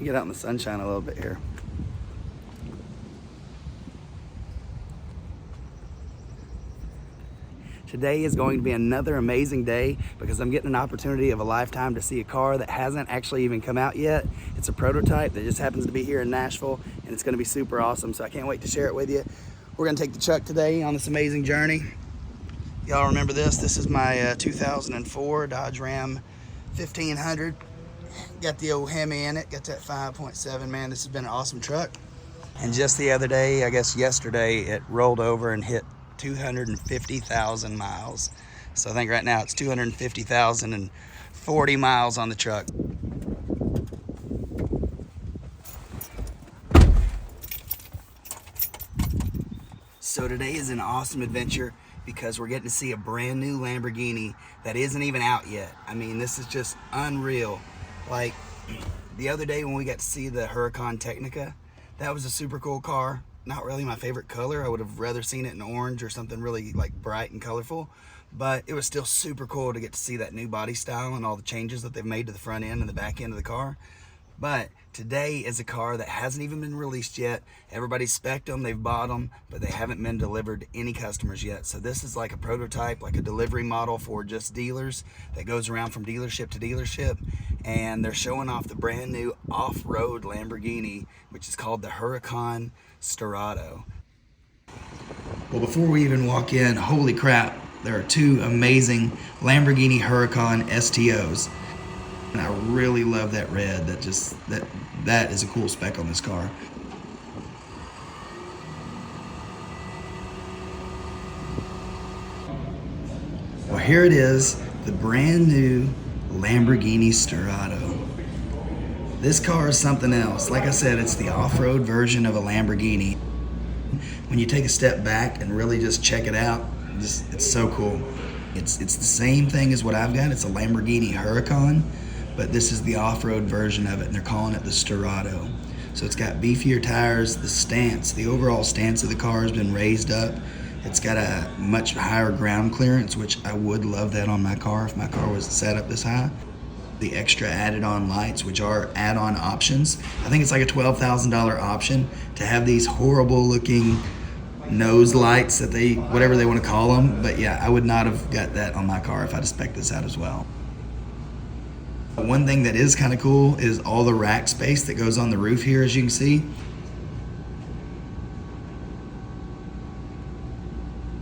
me get out in the sunshine a little bit here. Today is going to be another amazing day because I'm getting an opportunity of a lifetime to see a car that hasn't actually even come out yet. It's a prototype that just happens to be here in Nashville, and it's going to be super awesome, so I can't wait to share it with you. We're going to take the truck today on this amazing journey. Y'all remember this? This is my 2004 Dodge Ram 1500. Got the old Hemi in it, got that 5.7. Man, this has been an awesome truck. And just the other day, I guess yesterday, it rolled over and hit 250,000 miles. So I think right now it's 250,040 miles on the truck. So today is an awesome adventure because we're getting to see a brand new Lamborghini that isn't even out yet. I mean, this is just unreal. Like the other day when we got to see the Huracan Technica, that was a super cool car. Not really my favorite color. I would have rather seen it in orange or something really like bright and colorful, but it was still super cool to get to see that new body style and all the changes that they've made to the front end and the back end of the car. But today is a car that hasn't even been released yet. Everybody's spec'd them, they've bought them, but they haven't been delivered to any customers yet. So this is like a prototype, like a delivery model for just dealers that goes around from dealership to dealership. And they're showing off the brand new off-road Lamborghini, which is called the Huracan STERRATO. Well, before we even walk in, holy crap, there are two amazing Lamborghini Huracan STOs. And I really love that red. That is a cool spec on this car. Well, here it is, the brand new Lamborghini STERRATO. This car is something else. Like I said, it's the off-road version of a Lamborghini. When you take a step back and really just check it out, it's so cool. It's the same thing as what I've got. It's a Lamborghini Huracan, but this is the off-road version of it, and they're calling it the STERRATO. So it's got beefier tires, the overall stance of the car has been raised up. It's got a much higher ground clearance, which I would love that on my car if my car was set up this high. The extra added on lights, which are add-on options. I think it's like a $12,000 option to have these horrible looking nose lights that whatever they want to call them. But yeah, I would not have got that on my car if I'd have spec'd this out as well. One thing that is kind of cool is all the rack space that goes on the roof here, as you can see.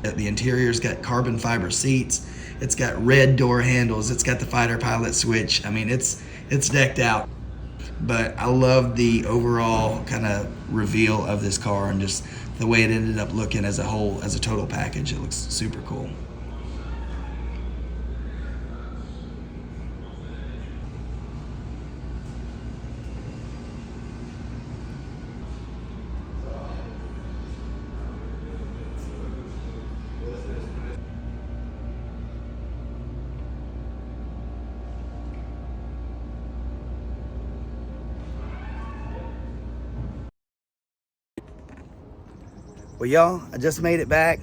The interior's got carbon fiber seats. It's got red door handles. It's got the fighter pilot switch. I mean, it's decked out. But I love the overall kind of reveal of this car and just the way it ended up looking as a whole, as a total package. It looks super cool. Well, y'all, I just made it back.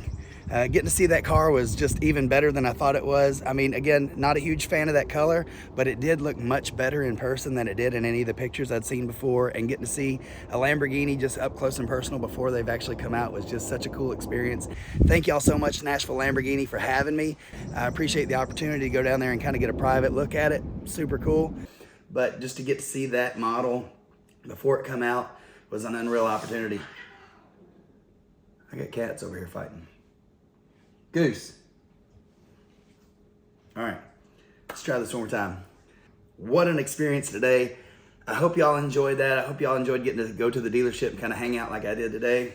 Getting to see that car was just even better than I thought it was. I mean, again, not a huge fan of that color, but it did look much better in person than it did in any of the pictures I'd seen before. And getting to see a Lamborghini just up close and personal before they've actually come out was just such a cool experience. Thank y'all so much, Nashville Lamborghini, for having me. I appreciate the opportunity to go down there and kind of get a private look at it. Super cool. But just to get to see that model before it come out was an unreal opportunity. I got cats over here fighting. Goose. All right, let's try this one more time. What an experience today. I hope y'all enjoyed that. I hope y'all enjoyed getting to go to the dealership and kind of hang out like I did today.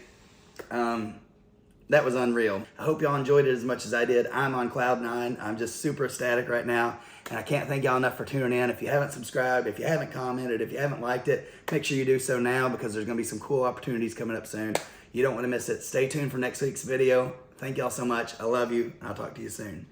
That was unreal. I hope y'all enjoyed it as much as I did. I'm on cloud nine. I'm just super ecstatic right now. And I can't thank y'all enough for tuning in. If you haven't subscribed, if you haven't commented, if you haven't liked it, make sure you do so now because there's gonna be some cool opportunities coming up soon. You don't wanna miss it. Stay tuned for next week's video. Thank y'all so much. I love you. I'll talk to you soon.